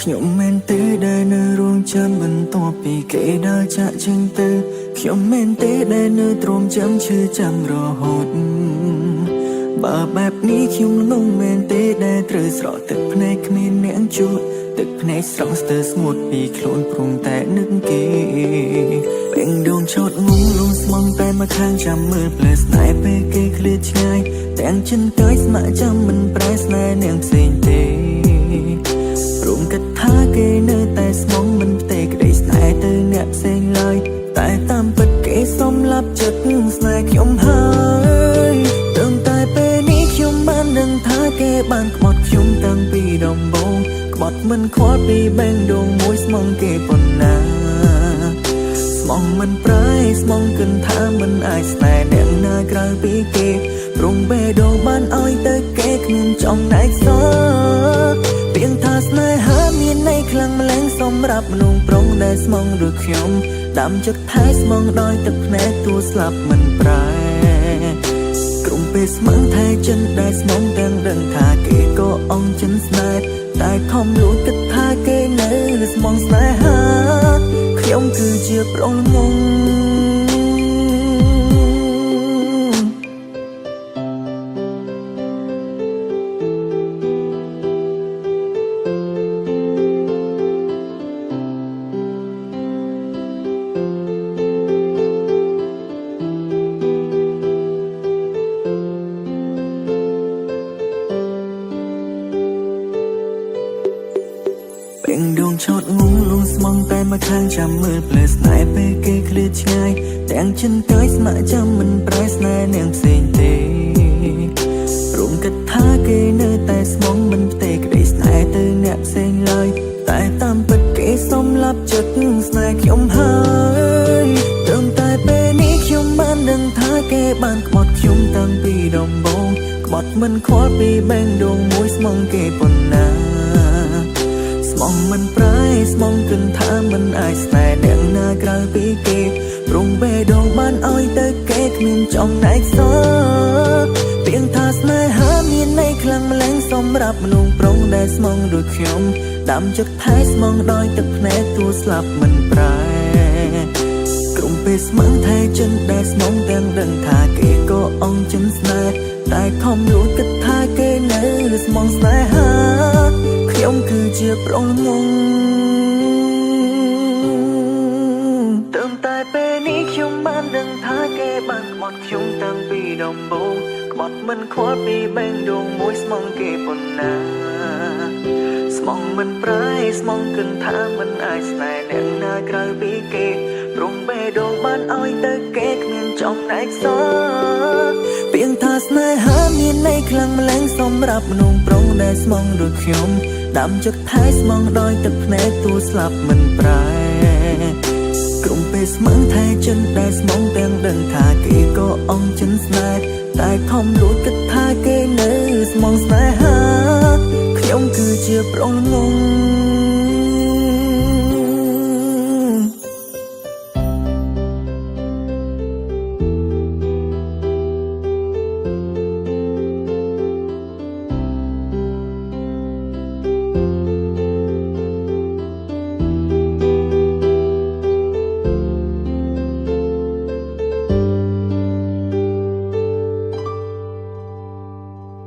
ខ្ញុំមែនទេដែលនៅរងចាំបន្ទាប់ពីគេដើរចាក់ចេញទៅខ្ញុំមែនទេដែលនៅទ្រាំចាំឈឺចាំរហូតបើបែបនេះខ្ញុំងងមែនទេដែលត្រូវស្រក់ទឹកភ្នែកគ្មានអ្នកជួតទឹកភ្នែកស្រស់ស្ទើរស្ងួតពីខ្លួនព្រមតែនឹកគេពេញដងឆោតងងលងស្មងតែមកខាងចាំមើលផ្លែស្នេហ៍ពេលគេឃ្លាតឆ្ងាយទាំងចិនកាយស្ម័គ្រចាំមិនប្រែស្នេហ៍នាងផ្សេងទេព្រមគិតថាគេនៅតែស្មងមិនផ្ទេក្តីស្នេហ៍ទៅអ្នកផ្សេងឡើយតែតាមពិតគេសំឡាប់ចិត្តស្នេហ៍ខ្ញុំហើយត្រឹមតែពេលនេះខ្ញុំបានដឹងថាគេបានក្បត់ខ្ញុំតាំងពីដំបូងក្បត់មិនខ្វល់ពីបេះដូងមួយស្មងគេប៉ុណ្ណាស្មងមិនប្រែស្មងគិនថាមិនអាចស្នេហ៍អ្នកណាក្រៅពីគេព្រមបេះដូងបានឲ្យទៅគេគ្មានចំណែកសល់ពាក្យថាស្នេហាមានន័យខ្លាំងម្លែងសម្រាប់មនុស្សប្រុងដែលស្មងដូចខ្ញុំដាំចិត្តថែស្មងដោយទឹកភ្នែកទួស្លាប់មិនប្រែក្រុមពេលស្មងថែចិនដែលស្មងទាំងដឹងថាគេក៏អងចិនស្នេហ៍តែខំលួចគិតថាគេនៅស្មងស្នេហាខ្ញុំគឺជាប្រុងងងពេញដងឆោតងងលងស្មងតែមកខាងចាំមើលផ្លែស្នេហ៍ពេលគេឃ្លាតឆ្ងាយទាំងចិនកាយស្ម័គ្រចាំមិនប្រែស្នេហ៍នាងផ្សេងទេព្រមគិតថាគេនៅតែស្មងមិនផ្ទេក្តីស្នេហ៍ទៅអ្នកផ្សេងឡើយតែតាមពិតគេសំឡាប់ចិត្តស្នេហ៍ខ្ញុំហើយត្រឹមតែពេលនេះខ្ញុំបានដឹងថាគេបានក្បត់ខ្ញុំតាំងពីដំបូងក្បត់មិនខ្វល់ពីបេះដូងមួយស្មងគេប៉ុណ្ណាស្មងមិនប្រែស្មងគិនថាមិនអាចស្នេហ៍អ្នកណាក្រៅពីគេព្រមបេះដូងបានឲ្យទៅគេគ្មានចំណែកសល់ពាក្យថាស្នេហាមានន័យខ្លាំងម្លែងសម្រាប់មនុស្សប្រុងដែលស្មងដូចខ្ញុំដាំចិត្តថែស្មងដោយទឹកភ្នែកទួស្លាប់មិនប្រែក្រុមពេលស្មងថែចិនដែលស្មងទាំងដឹងថាគេក៏អងចិនស្នេហ៍តែខំលួចគិតថាគេនៅស្មងស្នេហាខ្ញុំគឺជាប្រុងងងត្រឹមតែពេលនេះខ្ញុំបានដឹងថាគេបានក្បត់ខ្ញុំតាំងពីដំបូងក្បត់មិនខ្វល់ពីបេះដូងមួយស្មងគេប៉ុណ្ណាស្មងមិនប្រែស្មងគិនថាមិនអាចស្នេហ៍អ្នកណាក្រៅពីគេព្រមបេះដូងបានឲ្យទៅគេគ្មានចំណែកសល់ពាក្យថាស្នេហាមានន័យខ្លាំងម្លែងសម្រាប់មនុស្សប្រុងដែលស្មងដូចខ្ញុំដាំចិត្តថែស្មងដោយទឹកភ្នែកទួស្លាប់មិនប្រែក្រុមពេលស្មងថែចិនដែលស្មងទាំងដឹងថាគេក៏អងចិនស្នេហ៍តែខំលួចគិតថាគេនៅស្មងស្នេហាខ្ញុំគឺជាប្រុងងង